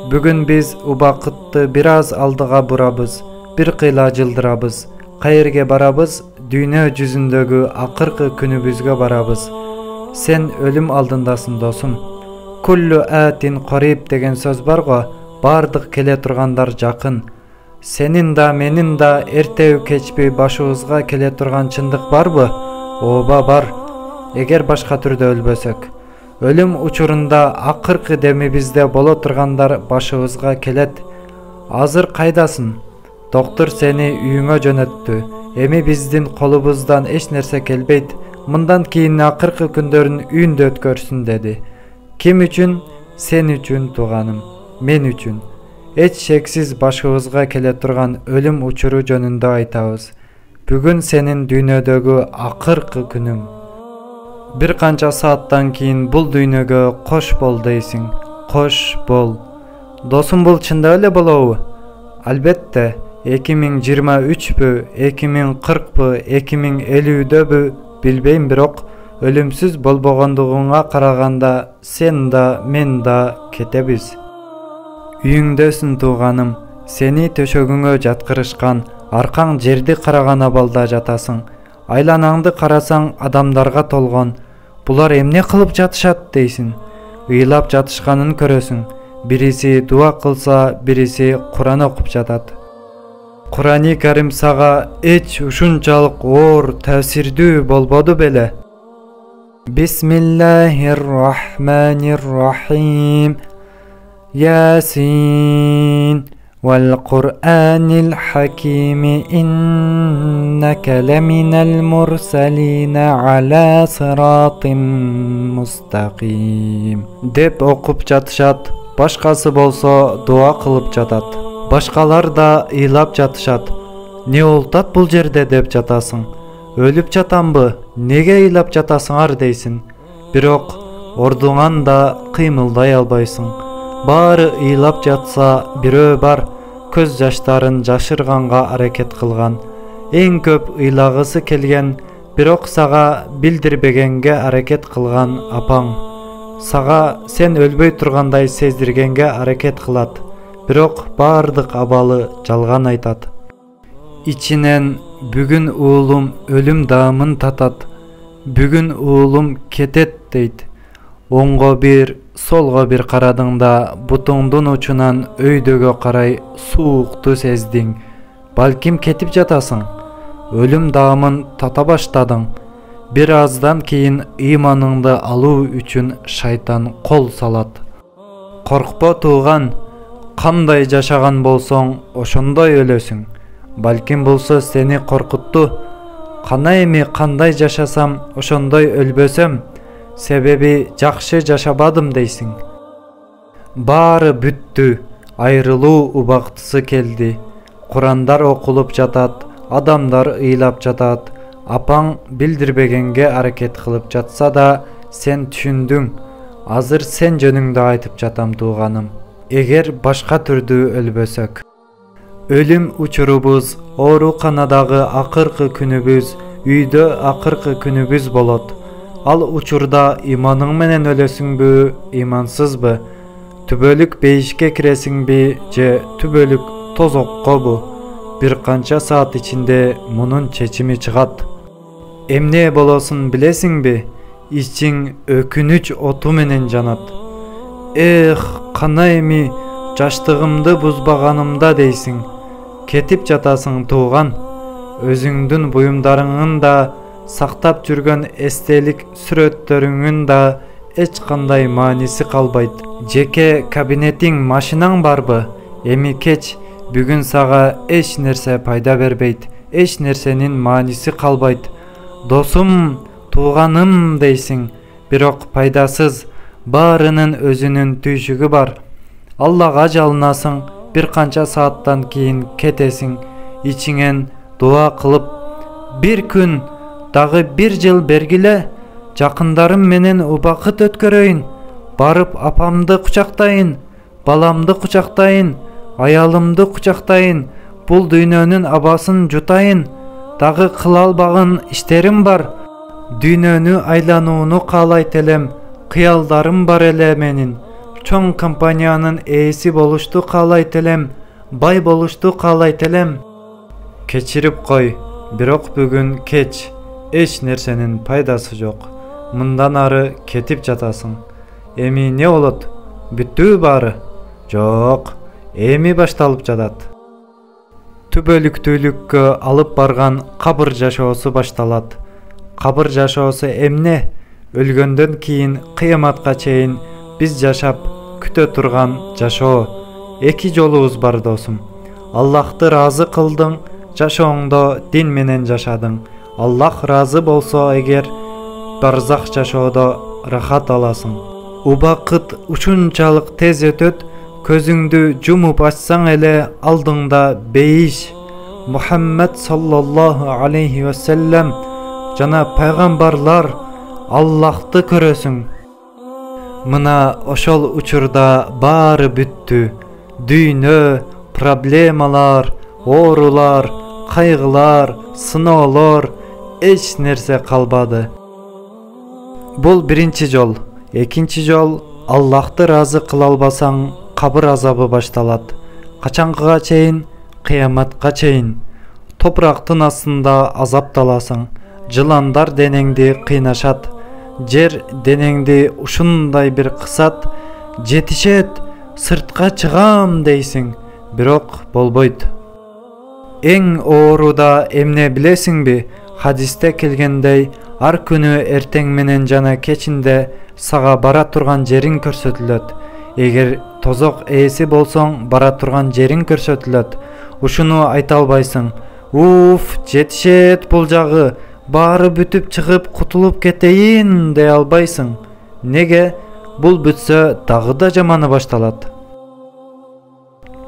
Бүгүн биз убакытты бир аз алдыга бурабыз, бир кыйла жылдырабыз. Кайерге барабыз? Дүйнө жүзүндөгү акыркы күнүбүзгө барабыз. Сен өлүм алдындасың, досум. Куллу атин кариб деген сөз бар го, бардык келе тургандар жакын. Сенин да, менин да эртеби кечпи башыбызга келе турган чындык барбы? Ооба, бар. Эгер башка түрдө өлбөсөк. Өлүм учурунда акыркы демибизде боло тургандар башыбызга келет. Азыр кайдасың? Доктор сени үйүңө жөнөттү. Эми биздин колубуздан эч нерсе келбейт. Мындан кийин акыркы күндөрүн үйүндө өткөрсүн деди. Ким үчүн? Сен үчүн, тууганым. Мен үчүн. Эч шексиз башыбызга келе турган өлүм учуру жөнүндө айтабыз. Бүгүн сенин дүйнөдөгү акыркы күнүң. Бир канча сааттан кийин бул дүйнөгө кош бол дейсиң. Кош бол. Досум, бул чындап эле болобу? Албетте. 2023бү, 2040бү, 2050дөбү билбейм, бирок өлүмсүз болбогондугуңа караганда сен да, мен да кетебиз. Үйүңдөсүн, тууганым. Сени төшөгүңө жаткырышкан, аркаң жерди караган абалда жатасың. Айланаңды карасаң, адамдарга толгон. Булар эмне кылып жатышат дейсиң. Ыйлап жатышканын көрөсүң. Бириси дуа кылса, бириси Куран окуп жатат. Курани Карим сага эч ушунчалык оор, таасирдүү болбоду беле? Бисмиллахир-рахманир-рахим. Ясин вал Кур'анил хакими иннака ламинал мурсалина аля сиратим мустаким. Деп окуп жатышат. Башкасы болсо дуа кылып жатат. Башкалар да ыйлап жатышат. Не олтат бул жерде деп жатасың. Өлүп жатамбы? Неге ыйлап жатасыңар дейсиң. Бирок ордуңан да кыймылдай албайсың. Баары ыйлап жатса, бирөө бар, көз жаштарын жашырганга аракет кылган. Эң көп ыйлагысы келген, бирок сага билдирбегенге аракет кылган апаң. Сага сен өлбөй тургандай сездиргенге аракет кылат. Бирок бардык абалы жалган айтат. Ичинен бүгүн уулум өлүм даамын татат. Бүгүн уулум кетет дейт. Оңго бир, солго бир карадың да бутуңдун учунан өйдөгө карай суукту сездиң. Балким кетип жатасың. Өлүм даамын тата баштадың. Бир аздан кийин ыйманыңды алуу үчүн шайтан кол салат. Коркпо, тууган. Кандай жашаган болсоң, ошондой өлөсүң. Балким бул сөз сени коркутту. Кана эми кандай жашасам, ошондой өлбөсөм, себеби жакшы жашабадым дейсиң. Баары бүттү. Айрылуу убактысы келди. Курандар окулуп жатат, адамдар ыйлап жатат. Апаң билдирбегенге аракет кылып жатса да, сен түшүндүң. Азыр сен жөнүңдө айтып жатам, тууганым. Эгер башка түрдүү өлбөсөк. Өлүм учурубуз, ооруканадагы акыркы күнүбүз, үйдө акыркы күнүбүз болот. Ал учурда иманың менен өлөсүңбү, имансызбы? Түбөлүк бейишке киресиңби же түбөлүк тозоккобу? Бир канча саат ичинде мунун чечими чыгат. Эмне болосун билесиңби? Ичиң өкүнүч оту менен жанат. Кана эми жаштыгымды бузбаганымда дейсиң. Кетип жатасың, тууган. Өзүңдүн буюмдарыңын да, сактап жүргөн эстелик сүрөттөрүңүн да эч кандай мааниси калбайт. Жеке кабинетиң, машинаң барбы? Эми кеч. Бүгүн сага эч нерсе пайда бербейт. Эч нерсенин мааниси калбайт. Досум, тууганым дейсиң. Бирок пайдасыз. Баарынын өзүнүн түйшүгү бар. Аллага жалынасың. Бир канча сааттан кийин кетесиң. Ичиңен дуа кылып, бир күн, дагы бир жыл бергиле, жакындарым менен убакыт өткөрөйүн. Барып апамды кучактайын, баламды кучактайын, аялымды кучактайын, бул дүйнөнүн абасын жутайын. Дагы кыла албаган иштерим бар. Дүйнөнү айланууну каалайт элем. Кыялдарым бар эле менин. Çoң компаниянын ээси болушту каалайт элем, бай болушту каалайт элем. Кечирип кой, бирок бүгүн кеч. Эч нерсенин пайдасы жок. Мындан ары кетип жатасың. Эми не болот? Бүттүбү баары? Жок, эми башталып жатат. Түбөлүктүүлүккө алып барган кабыр жашоосу башталат. Кабыр жашоосу эмне? Өлгөндөн кийин кыяматка чейин биз жашап күтө турган жашоо. Эки жолубуз бар досум. Аллахты разы кылдың, жашооңдо дин менен жашадың. Аллах разы болсо эгер, барзах жашоодо рахат аласың. Убакыт ушунчалык тез өтөт, көзүңдү жумуп ачсаң эле алдыңда бейиш. Мухаммад саллаллаху алейхи ва саллям жана пайгамбарлар Аллахты көрөсүң. Мына ошол учурда баары бүттү. Дүйнө, проблемалар, оорулар, кайгылар, сыноолор, эч нерсе калбады. Бул биринчи жол. Экинчи жол, Аллахты разы кыла албасаң, кабыр азабы башталат. Качанкыга чейин? Кыяматка чейин. Топурактын астында азапталасың. Жыландар денеңди кыйнашат. Жер денеңди ушундай бир кысат. Жетишет, сыртка чыгам дейсиң, бирок болбойт. Эң ооруда эмне билесиңби? Хадисте келгендей, ар күнү эртең менен жана кечинде сага бара турган жериң көрсөтүлөт. Эгер тозок ээси болсоң, бара турган жериң көрсөтүлөт. Ушуну айта албайсың. Уф, жетишет бул жагы, баары бүтүп чыгып кутулуп кетейин дей албайсың. Неге? Бул бүтсө дагы да жаманы башталат.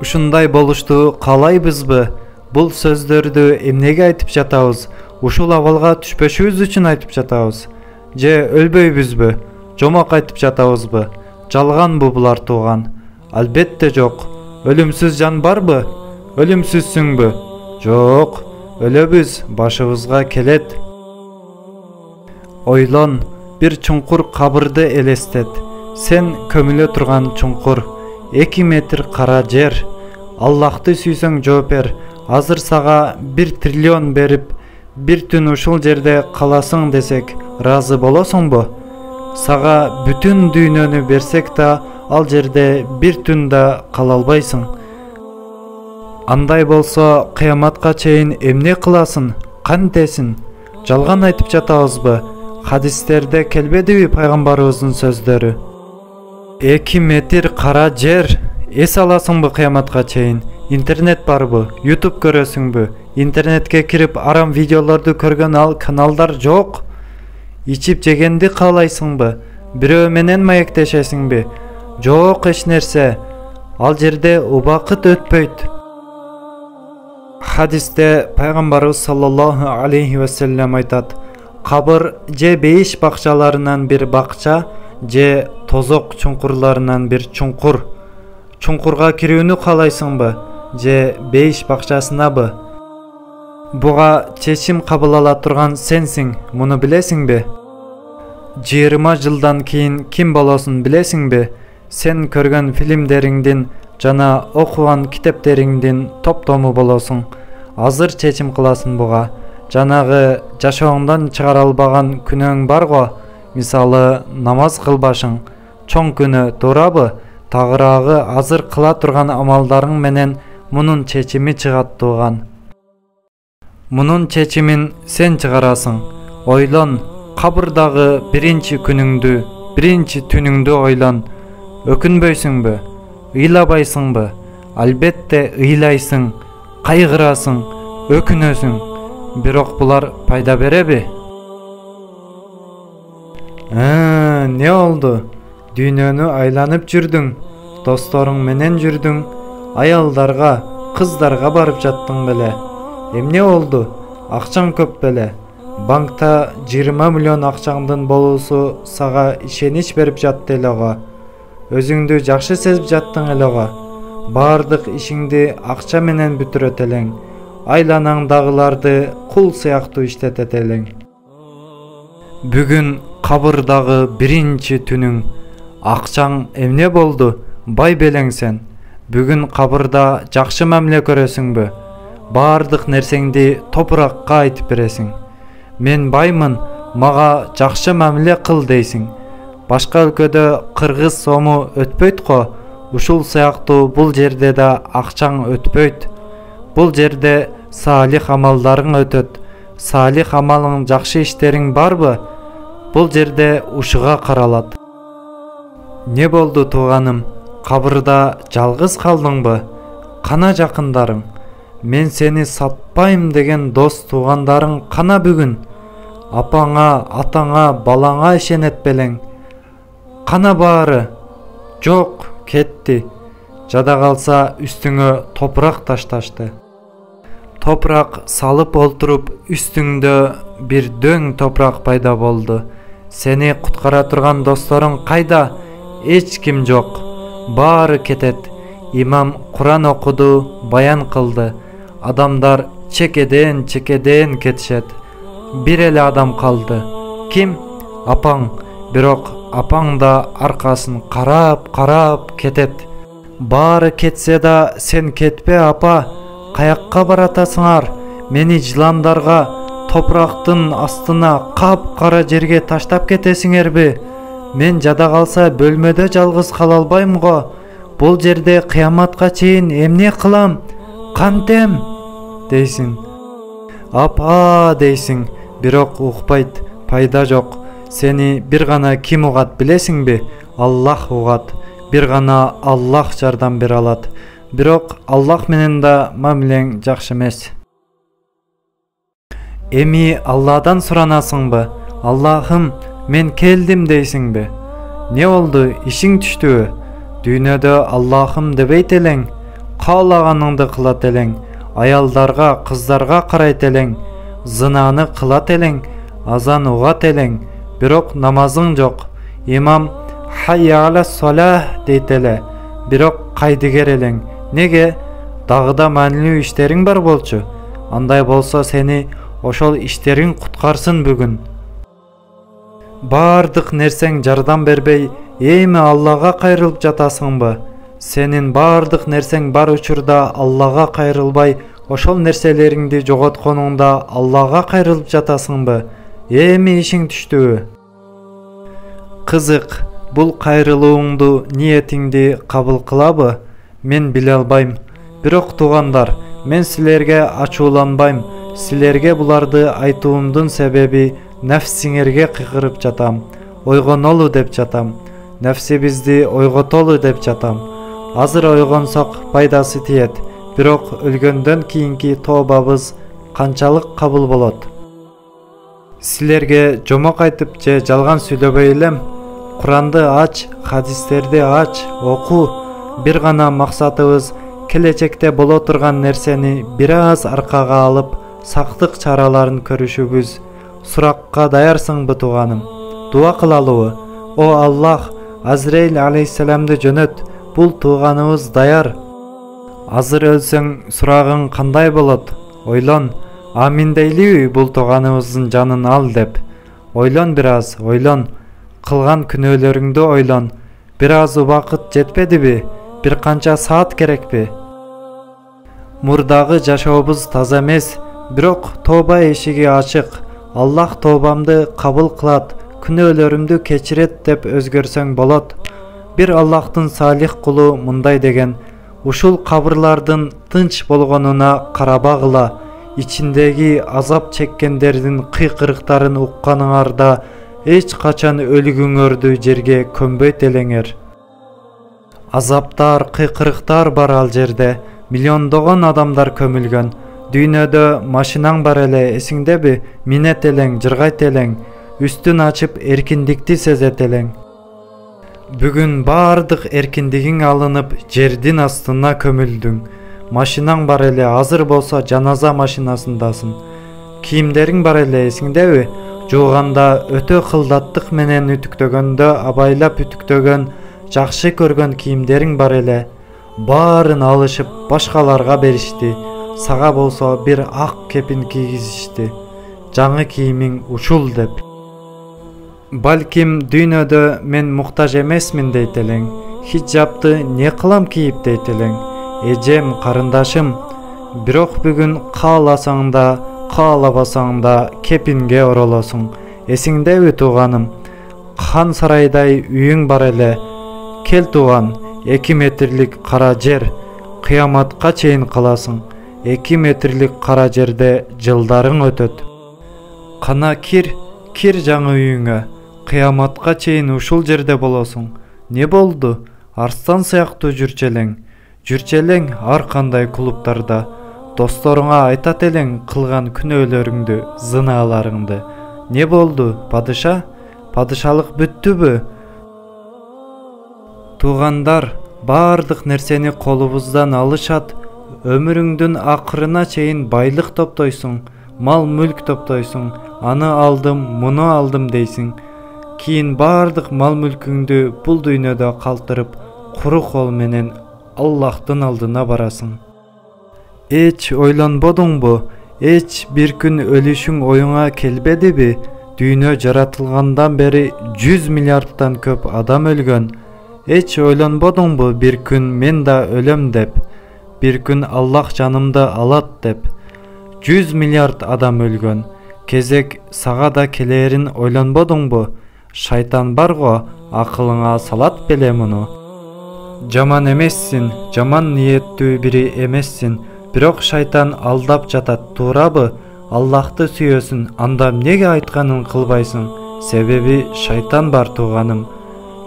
Ушундай болушту каалайбызбы? Бул сөздөрдү эмнеге айтып жатабыз? Ушул абалга түшпөшүбүз үчүн айтып жатабыз? Же өлбөйбүзбү? Жомок айтып жатабызбы? Жалганбы булар тууган? Албетте жок. Өлүмсүз жан барбы? Өлүмсүзсүңбү? Жок. Өлөбүз, башыбызга келет. Ойлон, бир чуңкур кабырды элестет. Сен көмүлө турган чуңкур, 2 метр кара жер. Аллахты сүйсөң жооп бер. Азыр сага 1 триллион берип, бир түн ушул жерде каласың десек, разы болосуңбу? Сага бүтүн дүйнөнү берсек да, ал жерде бир түн да кала албайсың. Андай болсо, кыяматка чейин эмне кыласың? Кантесин? Жалган айтып жатабызбы? Хадистерде келбедиби пайгамбарыбыздын сөздөрү? 2 метр кара жер. Эс аласыңбы кыяматка чейин? Интернет барбы? YouTube көрөсүңбү? Интернетке кирип арам видеолорду көргөн ал каналдар жок. Ичип жегенди каалайсыңбы? Бирөө менен маектешесиңби? Жок эч нерсе. Ал жерде убакыт өтпөйт. Хадисте пайгамбарыбыз саллаллаху алейхи ва саллям айтат: кабыр же бейиш бакчаларынан бир бакча, же тозок чуңкурларынан бир чуңкур. Чуңкурга кирүүнү каалайсыңбы, же бейиш бакчасынабы? Буга чечим кабыл ала турган сенсиң, муну билесиңби? 20 жылдан кийин ким болосун билесиңби? Сен көргөн фильмдериңдин жана окуган китептериңдин топтому болосуң. Азыр чечим кыласың буга. Жанагы жашооңдон чыгара албаган күнөөң барго, мисалы намаз кылбашың. Чоң күнөө туурабы? Тагыраагы азыр кыла турган амалдарың менен мунун чечими чыгат тууган. Мунун чечимин сен чыгарасың. Ойлон, кабырдагы биринчи күнүңдү, биринчи түнүңдү ойлон. Өкүнбөйсүңбү? Ыйлабайсыңбы? Албетте ыйлайсың, кайгырасың, өкүнөсүң. Бирок булар пайда береби? Не oldu? Дүйнөнү айланып жүрдүң, досторуң менен жүрдүң, аялдарга, кыздарга барып жаттың беле. Эмне oldu? Акчаң көп беле. Банкта 20 миллион акчаңдын болуусу сага ишенич берип жатты элего. Өзүңдү жакшы сезип жаттың элего. Бардык ишиңди акча менен бүтүрөт элең. Айланаңдагыларды кул сыяктуу иштетет элең. Бүгүн кабырдагы биринчи түнүң. Акчаң эмне болду? Бай белең сен. Бүгүн кабырда жакшы мамиле көрөсүңбү? Бардык нерсеңди топуракка айтып бересиң. Мен баймын, мага жакшы мамиле кыл дейсиң. Башка өлкөдө кыргыз сому өтпөйт го. Ушул сыяктуу бул жерде да акчаң өтпөйт. Бул жерде салих амалдарың өтөт. Салих амалың, жакшы иштериң барбы? Бул жерде ушуга каралат. Не болду тууганым? Кабырда жалгыз калдыңбы? Кана жакындарың? Мен сени сатпайм деген дос туугандарың кана бүгүн? Апаңа, атаңа, балаңа ишенет белең? Кана баары? Жок, кетти. Жада калса үстүңө топурак ташташты. Топурак салып олтуруп үстүңдө бир дөң топурак пайда болду. Сени куткара турган досторуң кайда? Эч ким жок. Баары кетет. Имам Куран окуду, баян кылды. Адамдар чекеден кетишет. Бир эле адам калды. Ким? Апаң. Бирок апаң да аркасын карап кетет. Баары кетсе да сен кетпе, апа. Каякка баратасыңар? Мени жыландарга, топурактын астына, кап-кара жерге таштап кетесиңерби? Мен жада калса бөлмөдө жалгыз кала албайм го. Бул жерде кыяматка чейин эмне кылам? Кантем? Дейсиң. Апа дейсиң, бирок укпайт, пайда жок. Сени бир гана ким угат билесиңби? Аллах угат. Бир гана Аллах жардам бере алат. Бирок Аллах менен да мамилең жакшы эмес. Эми Алладан суранасыңбы? Аллахым, мен келдим дейсиңби? Не болду? Ишиң түштүбү? Дүйнөдө Аллахым дебейт элең, каалаганыңды кылат элең, аялдарга, кыздарга карайт элең, зынаны кылат элең, азан угат элең, бирок намазың жок. Имам хайя аля солах дейт эле, бирок кайдыгер элең. Неге? Дагыда маанилүү иштериң бар болчу. Андай болсо сени ошол иштериң куткарсын бүгүн. Бардык нерсең жардам бербей, эми Аллага кайрылып жатасыңбы? Сенин бардык нерсең бар учурда Аллага кайрылбай, ошол нерселериңди жоготконуңда Аллага кайрылып жатасыңбы? Эми ишиң түштүбү? Кызык, бул кайрылууңду, ниетиңди кабыл кылабы? Мен биле албайм. Бирок туугандар, мен силерге ачууланбайм. Силерге буларды айтуумдун себеби нәфсиңерге кыйкырып жатам. Ойгонолу деп жатам. Нәфсибизди ойготолу деп жатам. Азыр ойгонсок пайдасы тиет. Бирок өлгөндөн кийинки тообабыз канчалык кабыл болот? Силерге жомок айтып же жалган сүйлөбөй элем. Куранды ач, хадистерди ач, оку. Бир гана максатыбыз келечекте боло турган нерсени бир аз аркага алып, сактык чараларын көрүшүбүз. Суракка даярсыңбы тууганым? Дуа кылалыбы? О Аллах, Азраил алейхиссаламды жөнөт. Бул тууганыбыз даяр. Азыр өлсөң сурагың кандай болот? Ойлон. Амин дейлиби бул тууганыбыздын жанын ал деп. Ойлон бир аз, ойлон. Кылган күнөөлөрүңдү ойлон. Бир аз убакыт жетпедиби? Бир канча саат керекпи? Мурдагы жашообуз таза эмес, бирок тооба эшиги ачык. Аллах тообамды кабыл кылат, күнөөлөрүмдү кечирет деп өзгөрсөң болот. Бир Аллахтын салих кулу мындай деген: ушул кабырлардын тынч болгонуна карабагыла, ичиндеги азап чеккендердин кыйкырыктарын укканыңарда эч качан өлүгүңөрдү жерге көмбөйт элеңер. Азаптар, кыйкырыктар бар ал жерде, миллиондогон адамдар көмүлгөн. Дүйнөдө машинаң бар эле, эсиңдеби? Минет элең, жыргайт элең, үстүн ачып эркиндикти сезет элең. Бүгүн бардык эркиндигиң алынып, жердин астына көмүлдүң. Машинаң бар эле, азыр болсо жаназа машинасындасың. Кийимдериң бар эле, эсиңдеби? Жууганда өтө кылдаттык менен үтүктөгөндө абайлап үтүктөгөн, жакшы көргөн кийимдериң бар эле. Баарын алышып башкаларга беришти. Сага болсо бир ак кепин кийгизишти. Жаңы кийимиң ушул деп. Балким дүйнөдө мен муктаж эмесмин дейт элең. Хиджабты не кылам кийип дейт элең. Эжем, карындашым, бирок бүгүн кааласаң да, каалабасаң да кепинге оролосуң. Эсиңдеби тууганым? Хан сарайдай үйүң бар эле. Кел тууган, 2 метрлик кара жер, кыяматка чейин каласың. 2 метрлик кара жерде жылдарың өтөт. Кана кир жаңы үйүңө. Кыяматка чейин ушул жерде болосуң. Не болду? Арстан сыяктуу жүрчелең ар кандай клубтарда. Досторуңа айтат элең кылган күнөөлөрүңдү, зынааларыңды. Не болду, падыша? Падышалык бүттүбү? Туугандар, бардык нерсени колубуздан алышат. Өмүрүңдүн акырына чейин байлык топтойсуң, мал-мүлк топтойсуң. Аны алдым, муну алдым дейсиң. Кийин бардык мал-мүлкүңдү бул дүйнөдө калтырып, куру кол менен Аллахтын алдына барасың. Эч ойлонбодуңбу? Эч бир күн өлүшүң оюңа келбедиби? Дүйнө жаратылгандан бери 100 миллиардтан көп адам өлгөн. Эч ойлонбодуңбу бир күн мен да өлөм деп? Бир күн Аллах жанымды алат деп? 100 миллиард адам өлгөн. Кезек сага да келерин ойлонбодуңбу? Шайтан барго, акылыңа салат беле муну. Жаман эмессин, жаман ниеттүү бири эмессин. Бирок шайтан алдап жатат, туурабы? Аллахты сүйөсүн, анда эмнеге айтканын кылбайсың? Себеби шайтан бар тууганым.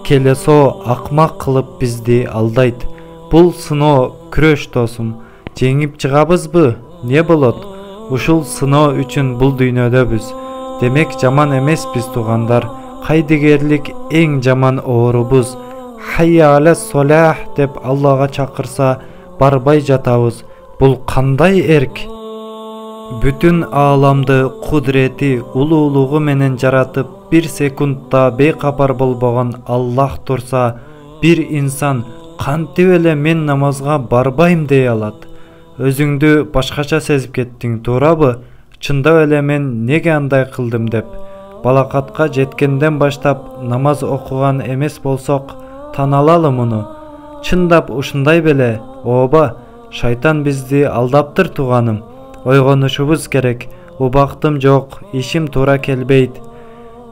Келесо акмак кылып бизди алдайт. Бул сыноо күрөш досум. Жеңип чыгабызбы? Не болот? Ушул сыноо үчүн бул дүйнөдөбүз. Демек жаман эмеспиз туугандар. Кайдыгерлик эң жаман оорубуз. Хайя але солах деп Аллага чакырса барбай жатабыз. Бул кандай эрк? Бүтүн ааламды кудурети, улуулугу менен жаратып, 1 секундда бейкапар болбогон Аллах турса, бир инсан кантип эле мен намазга барбайм дей алат? Өзүңдү башкача сезип кеттиң, туурабы? Чындап эле мен неге андай кылдым деп. Балакатка жеткенден баштап намаз окуган эмес болсок, таналалы муну. Чындап ушундай беле? Ооба, шайтан бизди алдаптыр тууганым. Ойгонушубуз керек. Убактым жок, ишим туура келбейт.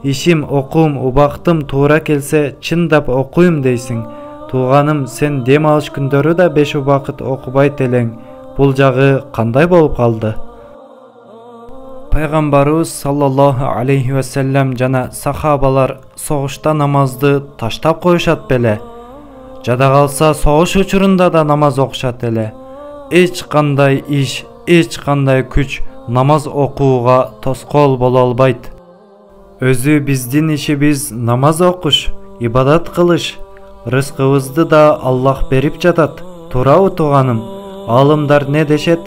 Ишим окуум, убактым туура келсе чындап окуйм дейсиң. Тууганым, сен дем алыш күндөрү да 5 убакыт окубайт элең. Бул жагы кандай болуп калды? Пайгамбарыбыз саллаллаху алейхи ва саллям жана сахабалар согушта намазды таштап коюшат беле? Жада калса согуш учурунда да намаз окушат эле. Эч кандай иш, эч кандай күч намаз окууга тоскоол боло албайт. Өзү биздин ишибиз намаз окуш, ибадат кылыш. Рызкыбызды да Аллах берип жатат. Туурабы тууганым? Алымдар не дешет?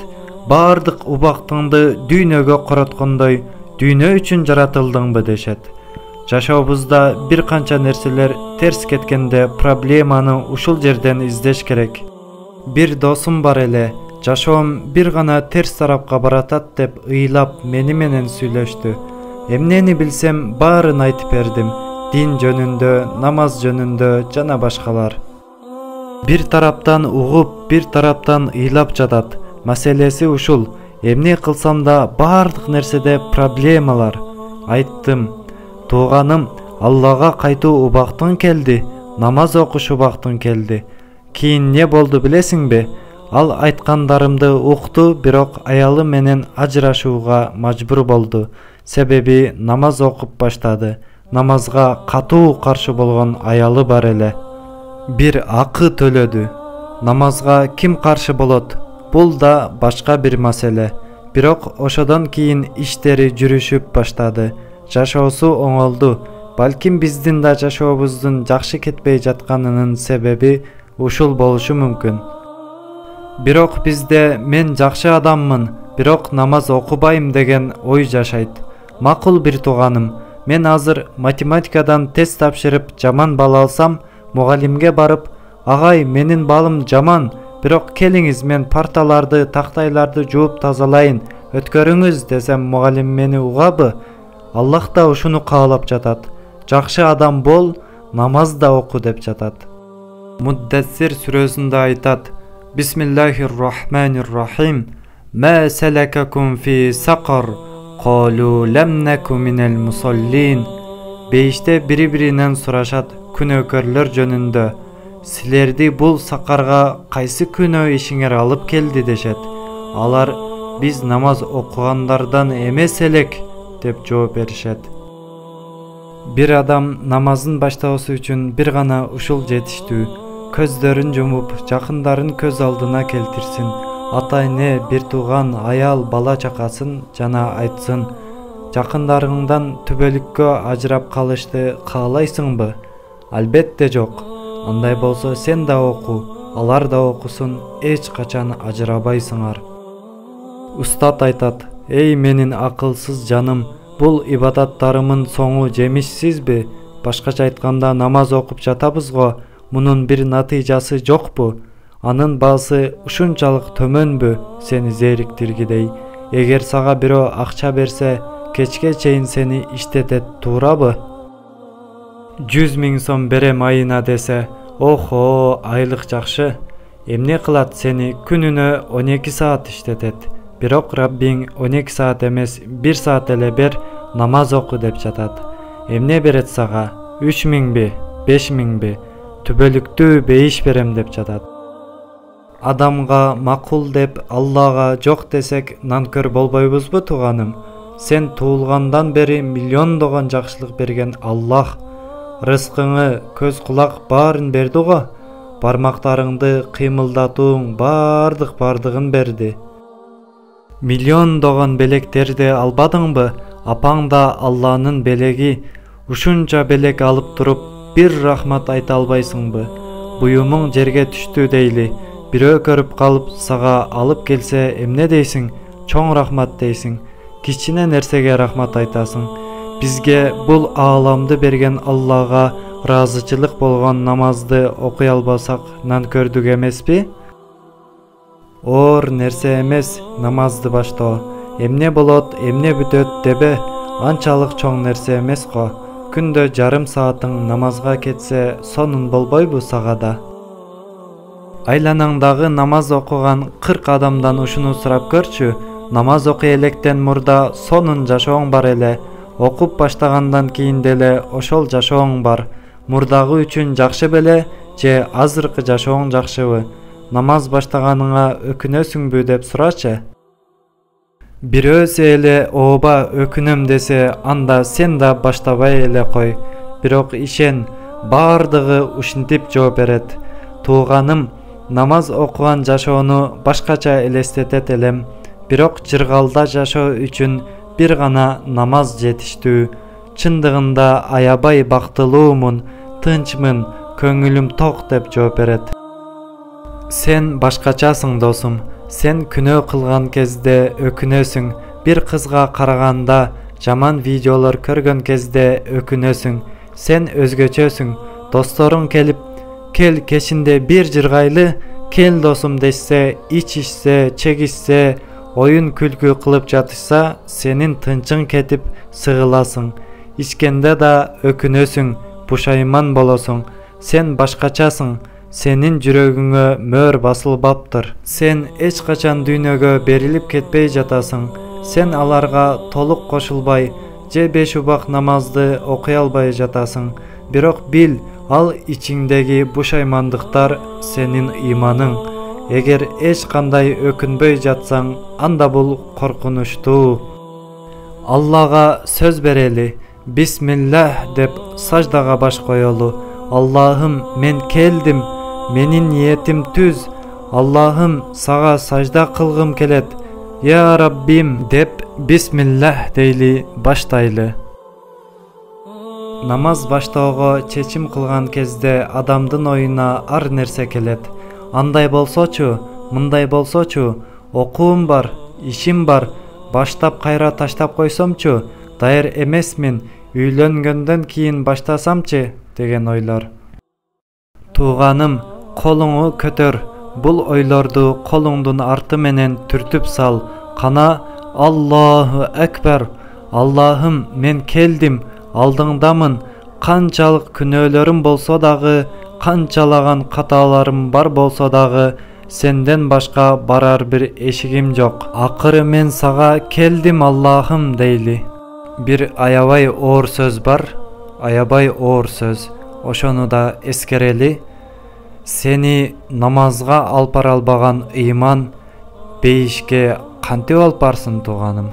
Бардык убактыңды дүйнөгө короткондой, дүйнө үчүн жаратылдыңбы дешет. Жашообузда бир канча нерселер терс кеткенде проблеманы ушул жерден издеш керек. Бир досум бар эле, жашоом бир гана терс тарапка баратат деп ыйлап мени менен сүйлөштү. Эмнени билсем баарын айтып бердим. Дин жөнүндө, намаз жөнүндө жана башкалар. Бир тараптан угуп, бир тараптан ыйлап жатат. Маселеси ушул. Эмне кылсам да бардык нерседе проблемалар. Айттым. Тууганым, Аллага кайтуу убактың келди. Намаз окуш убактың келди. Кийин не болду билесиңби? Ал айткандарымды укту, бирок аялы менен ажырашууга мажбур болду. Себеби намаз окуп баштады. Намазга катуу каршы болгон аялы бар эле. Бир акы төлөдү. Намазга ким каршы болот? Бул да башка бир маселе. Бирок ошодон кийин иштери жүрүшүп баштады. Жашоосу оңолду. Балким биздин да жашообуздун жакшы кетпей жатканынын себеби ушул болушу мүмкүн. Бирок бизде мен жакшы адаммын, бирок намаз окубайм деген ой жашайт. Макул бир тууганым, мен азыр математикадан тест тапшырып жаман бал алсам, мугалимге барып, агай менин балым жаман, бирок келиңиз мен парталарды, тактайларды жууп тазалайын, өткөрүңүз десем, мугалим мени угабы? Аллах да ушуну каалап жатат. жакшы адам бол, намаз да оку деп жатат. Муддассир сүрөсүндө айтат: Бисмиллахир-рахманир-рахим. Ма салакакум фи сақар? Қалу лам наку минал мусаллин. Бейиште бири-биринен сурашат күнөөкөрлөр жөнүндө. Силерди бул сакарга кайсы күнөө ишиңер алып келди дешет. Алар: биз намаз окугандардан эмес элек деп жооп беришет. Бир адам намазын баштоосу үчүн бир гана ушул жетиштүү. Көздөрүн жумуп, жакындарын көз алдына келтирсин. Ата-эне, бир тууган, аял, бала чакасын жана айтсын: жакындарыңдан түбөлүккө ажырап калышты каалайсыңбы? Албетте жок. Андай болсо сен да оку, алар да окусун, эч качан ажырабайсыңар. Устат айтат: эй менин акылсыз жаным, бул ибадаттарымын соңу жемишсизби? Башкача айтканда, намаз окуп жатабыз го, мунун бир натыйжасы жокпу? Анын баасы ушунчалык төмөнбү сени зериктиргидей? Эгер сага бирөө акча берсе, кечке чейин сени иштетет, туурабы? 100 000 сом берем айына десе, охо, айлык жакшы. Эмне кылат, сени күнүнө 12 саат иштетет. Бирок Раббиң 12 саат эмес, 1 саат эле бер, намаз оку деп жатат. Эмне берет сага? 3 000би, 5 000би? Түбөлүктүү бейиш берем деп жатат. Адамга макул деп Аллага жок десек, нанкөр болбойбузбу тууганым? Сен туулгандан бери миллиондогон жакшылык берген Аллах рызкыңы, көз кулак баарын берди го. Бармактарыңды кыймылдатууң бардыгын берди. Миллиондогон белектерди албадыңбы? Апаң да Алланын белеги. Ушунча белек алып туруп, бир рахмат айта албайсыңбы? Буюмуң жерге түштү дейли. Бирөө көрүп калып сага алып келсе эмне дейсиң? Чоң рахмат дейсиң. Кичине нерсеге рахмат айтасың. Бизге бул ааламды берген Аллага ыраазычылык болгон намазды окуй албасак нанкөрдүк эмеспи? Оор нерсе эмес намазды баштоо. Эмне болот, эмне бүтөт дебе, анчалык чоң нерсе эмес го. Күндө жарым саатың намазга кетсе, сонун болбойбу сага да? Айланаңдагы намаз окуган 40 адамдан ушуну сурап көрчү. Намаз окуй электен мурда сонун жашооң бар эле. Окуп баштагандан кийин деле ошол жашооң бар. Мурдагы үчүн жакшы беле же азыркы жашооң жакшыбы? Намаз баштаганыңа өкүнөсүңбү деп сурачы. Бирөөсү эле ооба өкүнөм десе, анда сен да баштабай эле кой. Бирок ишен, бардыгы ушинтип жооп берет. Тууганым, намаз окуган жашоону башкача элестетет элем. Бирок жыргалда жашоо үчүн бир гана намаз жетиштүү. Чындыгында аябай бактылуумун, тынчмын, көңүлүм ток деп жооп берет. Сен башкачасың досум. Сен күнөө кылган кезде өкүнөсүң. Бир кызга караганда, жаман видеолор көргөн кезде өкүнөсүң. Сен өзгөчөсүң. Досторуң келип, кел кечинде бир жыргайлы, кел досум дешсе, ичишсе, чегишсе, оюн күлкү кылып жатышса, сенин тынчың кетип сыгыласың. Ичкенде да өкүнөсүң, пушайман болосуң. Сен башкачасың. Сенин жүрөгүңө мөр басылбаптыр. Сен эч качан дүйнөгө берилип кетпей жатасың. Сен аларга толук кошулбай, же 5 убак намазды окуй албай жатасың. Бирок бил, ал ичиңдеги пушаймандыктар сенин ыйманың. Эгер эч кандай өкүнбөй жатсаң, анда бул коркунучтуу. Аллага сөз берели. Бисмиллах деп саждага баш коелу. Аллахым, мен келдим. Менин ниетим түз. Аллахым, сага сажда кылгым келет. Я Раббим деп бисмиллах дейли баштайлы. Намаз баштоого чечим кылган кезде адамдын оюна ар нерсе келет. Андай болсочу, мындай болсочу, окуум бар, ишим бар, баштап кайра таштап койсомчу, дайыр эмесмин, үйлөнгөндөн кийин баштасамчы деген ойлор. Тууганым, колуңу көтөр. Бул ойлорду колуңдун арты менен түртүп сал. Кана Аллаху Акбар. Аллахым, мен келдим, алдыңдамын. канчалык күнөөлөрүм болсо дагы, канчалаган каталарым бар болсо дагы, сенден башка барар бир эшигим жок. Акыры мен сага келдим Аллахым дейли. Бир аябай оор сөз бар, аябай оор сөз. Ошону да эскерели. Сени намазга алып бара албаган ыйман бейишке кантип алып барсын тууганым?